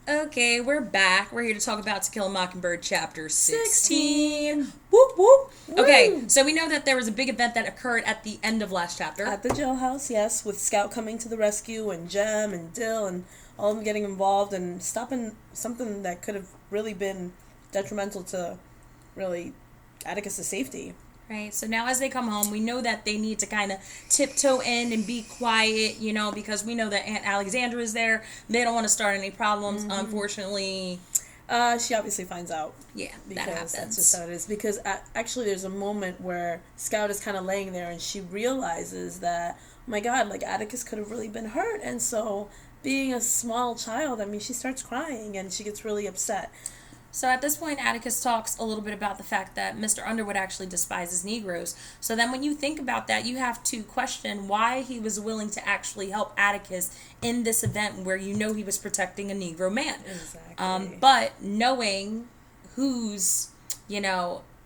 Okay, we're back. We're here to talk about To Kill a Mockingbird Chapter 16. Whoop, whoop. Okay, so we know that there was a big event that occurred at the end of last chapter. At the jailhouse, yes, with Scout coming to the rescue and Jem and Dill and all of them getting involved and stopping something that could have really been detrimental to really Atticus' safety. Right, so now as they come home, we know that they need to kind of tiptoe in and be quiet, because we know that Aunt Alexandra is there. They don't want to start any problems. Unfortunately, She obviously finds out. Yeah, that because happens. That's just how it is. Because actually, there's a moment where Scout is kind of laying there, and she realizes that, oh my God, like Atticus could have really been hurt, and so being a small child, I mean, she starts crying and she gets really upset. So at this point, Atticus talks a little bit about the fact that Mr. Underwood actually despises Negroes. So then when you think about that, you have to question why he was willing to actually help Atticus in this event where he was protecting a Negro man. Exactly. But knowing who's,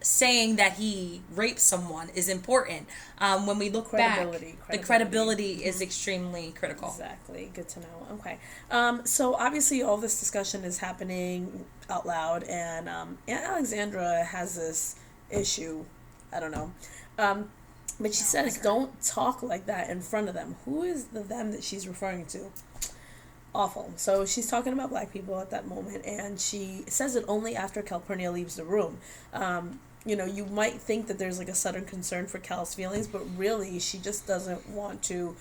saying that he raped someone is important. When we look back, the credibility is extremely critical. Exactly. Good to know. Okay. So obviously all this discussion is happening out loud, and Aunt Alexandra has this issue. I don't know. But she says, don't talk like that in front of them. Who is the them that she's referring to? Awful. So she's talking about black people at that moment, and she says it only after Calpurnia leaves the room. You might think that there's like a sudden concern for Cal's feelings, but really she just doesn't want to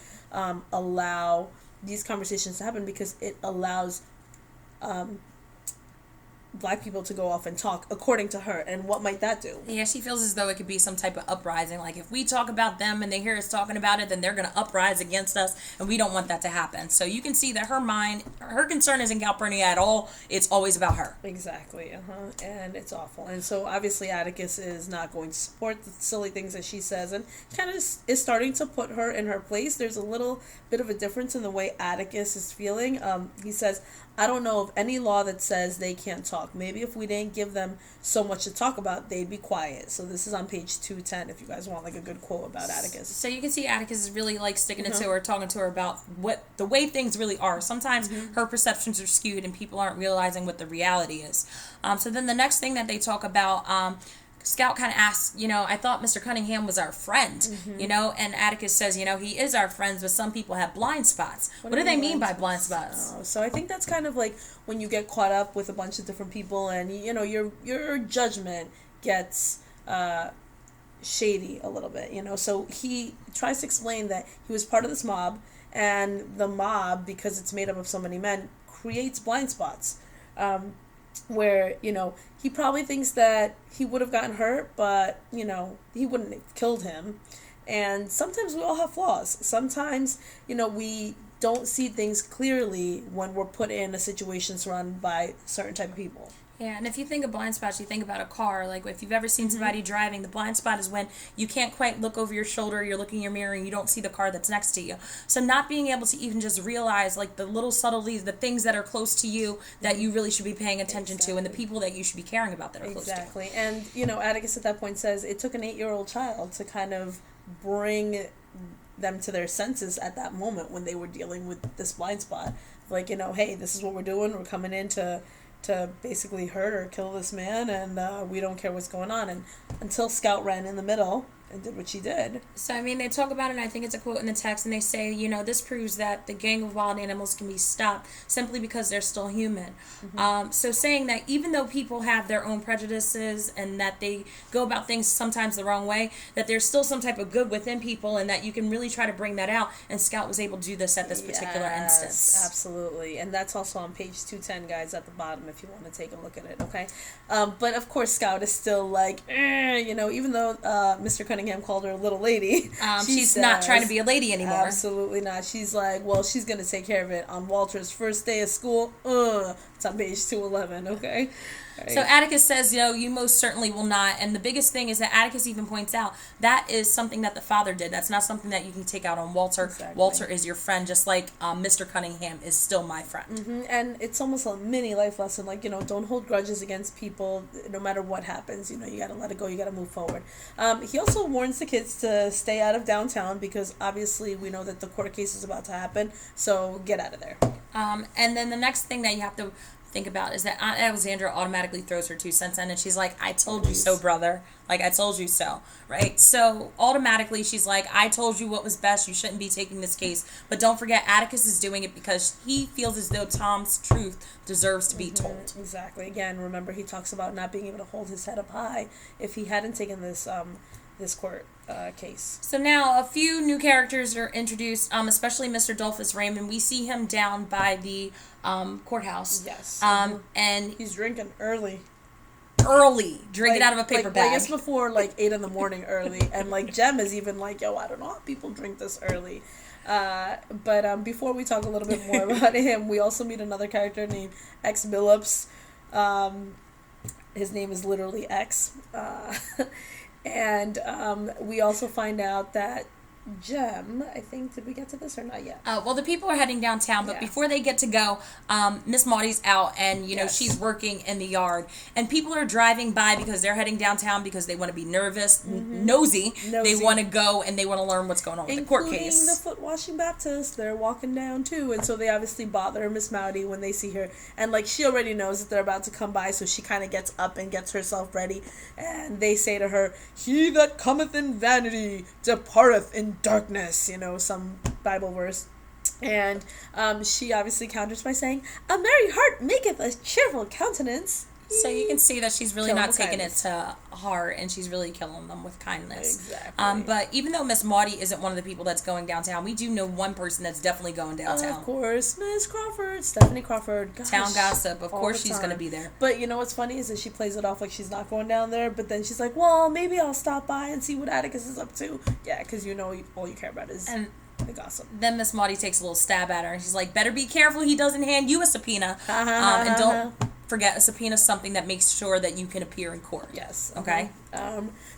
allow these conversations to happen because it allows black people to go off and talk according to her. And what might that do? Yeah, she feels as though it could be some type of uprising. Like if we talk about them and they hear us talking about it, then they're going to uprise against us, and we don't want that to happen. So you can see that her concern isn't Calpurnia at all. It's always about her. Exactly. And it's awful. And so obviously Atticus is not going to support the silly things that she says, and kind of is starting to put her in her place. There's a little bit of a difference in the way Atticus is feeling. He says, I don't know of any law that says they can't talk. Maybe if we didn't give them so much to talk about, they'd be quiet. So this is on page 210 if you guys want like a good quote about Atticus. So you can see Atticus is really like sticking it to her, talking to her about what the way things really are. Sometimes her perceptions are skewed and people aren't realizing what the reality is. So then the next thing that they talk about, Scout kind of asks, I thought Mr. Cunningham was our friend, and Atticus says, he is our friend, but some people have blind spots. What do they mean by blind spots? So I think that's kind of like when you get caught up with a bunch of different people and, your judgment gets shady a little bit, So he tries to explain that he was part of this mob, and the mob, because it's made up of so many men, creates blind spots. Where, he probably thinks that he would have gotten hurt, but, he wouldn't have killed him. And sometimes we all have flaws. Sometimes, we don't see things clearly when we're put in a situation surrounded by certain type of people. Yeah, and if you think of blind spots, you think about a car. Like, if you've ever seen somebody driving, the blind spot is when you can't quite look over your shoulder, you're looking in your mirror, and you don't see the car that's next to you. So not being able to even just realize, like, the little subtleties, the things that are close to you that you really should be paying attention to, and the people that you should be caring about that are close to you. Exactly. And, Atticus at that point says it took an 8-year-old child to kind of bring them to their senses at that moment when they were dealing with this blind spot. Like, hey, this is what we're doing. We're coming in to basically hurt or kill this man, and we don't care what's going on. And until Scout ran in the middle and did what she did. So, I mean, they talk about it, and I think it's a quote in the text, and they say, this proves that the gang of wild animals can be stopped simply because they're still human. So saying that even though people have their own prejudices and that they go about things sometimes the wrong way, that there's still some type of good within people and that you can really try to bring that out, and Scout was able to do this at this particular instance. Absolutely. And that's also on page 210, guys, at the bottom if you want to take a look at it, okay? But, of course, Scout is still like, even though Mr. Cunningham called her a little lady. She's not trying to be a lady anymore. Absolutely not. She's like, well, she's going to take care of it on Walter's first day of school. It's on page 211, okay? Right. So Atticus says, you most certainly will not. And the biggest thing is that Atticus even points out that is something that the father did. That's not something that you can take out on Walter. Exactly. Walter is your friend, just like Mr. Cunningham is still my friend. And it's almost a mini life lesson. Like, don't hold grudges against people no matter what happens. You got to let it go. You got to move forward. He also warns the kids to stay out of downtown because obviously we know that the court case is about to happen. So get out of there. And then the next thing that you have to think about is that Aunt Alexandra automatically throws her 2 cents in, and she's like, I told you so, brother. Like, I told you so, right? So automatically she's like, I told you what was best. You shouldn't be taking this case. But don't forget, Atticus is doing it because he feels as though Tom's truth deserves to be told. Exactly. Again, remember, he talks about not being able to hold his head up high if he hadn't taken this court case. So now a few new characters are introduced, especially Mr. Dolphus Raymond. We see him down by the courthouse. Yes. And he's drinking early. Drinking out of a paper bag. I guess before 8 a.m. early. And Jem is even like, yo, I don't know how people drink this early. But before we talk a little bit more about him, we also meet another character named X Billups. His name is literally X. And we also find out that Jem, I think, did we get to this or not yet? Well, the people are heading downtown, but before they get to go, Miss Maudie's out, and you know she's working in the yard, and people are driving by because they're heading downtown because they want to be nervous, nosy. They want to go and they want to learn what's going on with the court case. Including the foot washing Baptist, they're walking down too, and so they obviously bother Miss Maudie when they see her, and she already knows that they're about to come by, so she kind of gets up and gets herself ready, and they say to her, "He that cometh in vanity departeth in darkness," some Bible verse. And she obviously counters by saying, "A merry heart maketh a cheerful countenance." So you can see that she's really not taking it to heart, and she's really killing them with kindness. Exactly. But even though Miss Maudie isn't one of the people that's going downtown, we do know one person that's definitely going downtown. Of course, Miss Crawford, Stephanie Crawford. Gosh, town gossip. Of course she's going to be there. But you know what's funny is that she plays it off like she's not going down there, but then she's like, well, maybe I'll stop by and see what Atticus is up to. Yeah, because all you care about is the gossip. Then Miss Maudie takes a little stab at her, and she's like, better be careful he doesn't hand you a subpoena. And don't forget, a subpoena is something that makes sure that you can appear in court. Yes. Okay?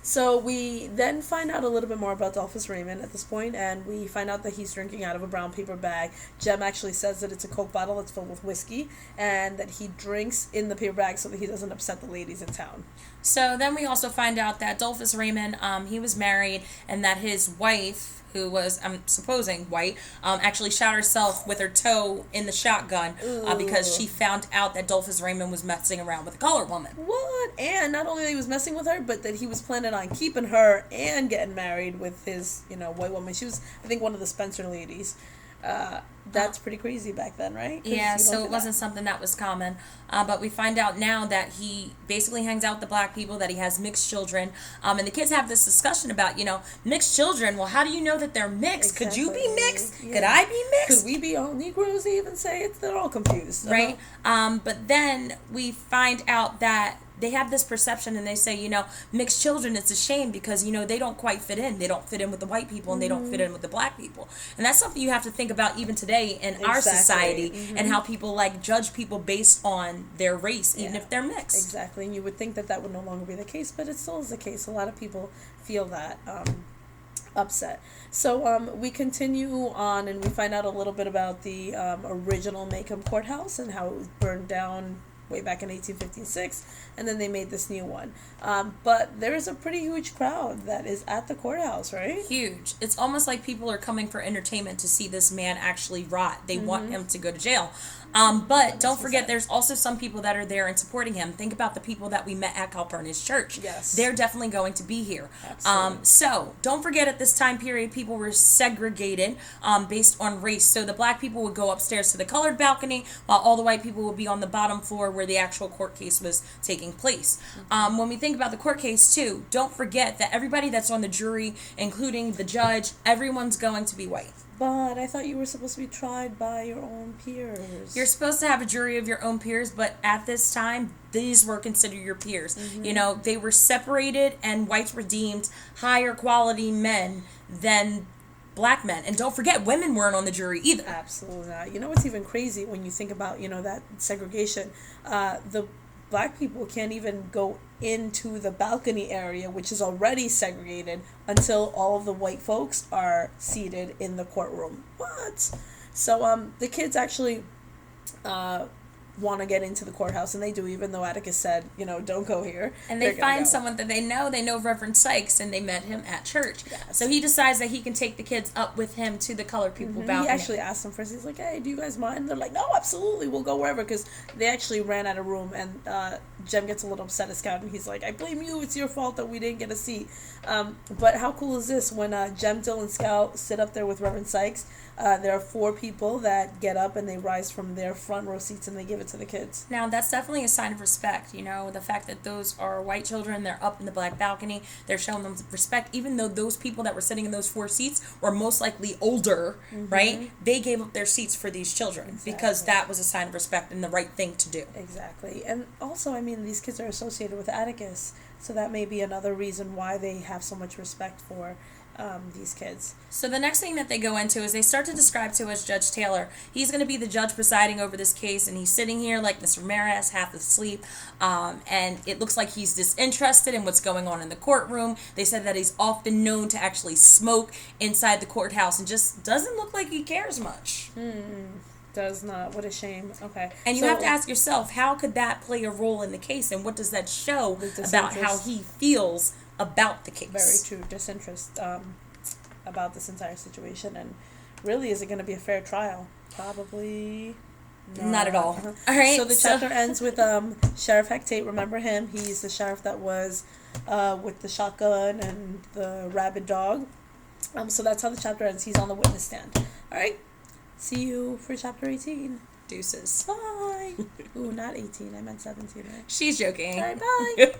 So we then find out a little bit more about Dolphus Raymond at this point, and we find out that he's drinking out of a brown paper bag. Jem actually says that it's a Coke bottle that's filled with whiskey, and that he drinks in the paper bag so that he doesn't upset the ladies in town. So then we also find out that Dolphus Raymond, he was married, and that his wife, who was, I'm supposing, white, actually shot herself with her toe in the shotgun because she found out that Dolphus Raymond was messing around with a colored woman. What? And not only that he was messing with her, but that he was planning on keeping her and getting married with his, white woman. She was, I think, one of the Spencer ladies. That's pretty crazy back then, right? Yeah, so it wasn't something that was common. But we find out now that he basically hangs out with the black people, that he has mixed children. And the kids have this discussion about, mixed children. Well, how do you know that they're mixed? Exactly. Could you be mixed? Yeah. Could I be mixed? Could we be all Negroes? They even say it. They're all confused. Right? But then we find out that they have this perception, and they say, mixed children, it's a shame because, they don't quite fit in. They don't fit in with the white people, and they don't fit in with the black people. And that's something you have to think about even today in our society, and how people judge people based on their race, even if they're mixed. Exactly. And you would think that would no longer be the case, but it still is the case. A lot of people feel that upset. So we continue on, and we find out a little bit about the original Maycomb Courthouse and how it was burned down way back in 1856, and then they made this new one. But there is a pretty huge crowd that is at the courthouse, right? Huge. It's almost like people are coming for entertainment to see this man actually rot. They want him to go to jail. But don't forget, there's also some people that are there and supporting him. Think about the people that we met at Calpurnia's church. Yes. They're definitely going to be here. Absolutely. So don't forget, at this time period, people were segregated based on race. So the black people would go upstairs to the colored balcony, while all the white people would be on the bottom floor where the actual court case was taking place. When we think about the court case, too, don't forget that everybody that's on the jury, including the judge, everyone's going to be white. But I thought you were supposed to be tried by your own peers. You're supposed to have a jury of your own peers, but at this time, these were considered your peers. They were separated, and whites were deemed higher quality men than black men. And don't forget, women weren't on the jury either. Absolutely not. You know what's even crazy when you think about, that segregation? The black people can't even go into the balcony area, which is already segregated, until all of the white folks are seated in the courtroom. What? So the kids actually want to get into the courthouse, and they do, even though Atticus said, don't go here. And they find someone that they know Reverend Sykes, and they met him at church. Yes. So he decides that he can take the kids up with him to the colored people balcony. He actually asked them first. He's like, hey, do you guys mind? They're like, no, absolutely, we'll go wherever, because they actually ran out of room, and Jem gets a little upset at Scout, and he's like, I blame you, it's your fault that we didn't get a seat. But how cool is this? When Jem, Dill, and Scout sit up there with Reverend Sykes, there are 4 people that get up and they rise from their front row seats and they give it to the kids. Now, that's definitely a sign of respect, the fact that those are white children, they're up in the black balcony, they're showing them respect, even though those people that were sitting in those 4 seats were most likely older, right? They gave up their seats for these children because that was a sign of respect and the right thing to do. Exactly. And also, these kids are associated with Atticus, so that may be another reason why they have so much respect for these kids. So the next thing that they go into is they start to describe to us Judge Taylor. He's going to be the judge presiding over this case, and he's sitting here like Mr. Ramirez, half asleep, and it looks like he's disinterested in what's going on in the courtroom. They said that he's often known to actually smoke inside the courthouse and just doesn't look like he cares much. Does not. What a shame. Okay. And you have to ask yourself, how could that play a role in the case, and what does that show about how he feels about the case? Very true. Disinterest about this entire situation. And really, is it going to be a fair trial? Probably not at all. All right. So the chapter ends with Sheriff Hectate. Remember him? He's the sheriff that was with the shotgun and the rabid dog. So that's how the chapter ends. He's on the witness stand. All right. See you for chapter 18. Deuces. Bye. Ooh, not 18. I meant 17. Right? She's joking. All right, bye.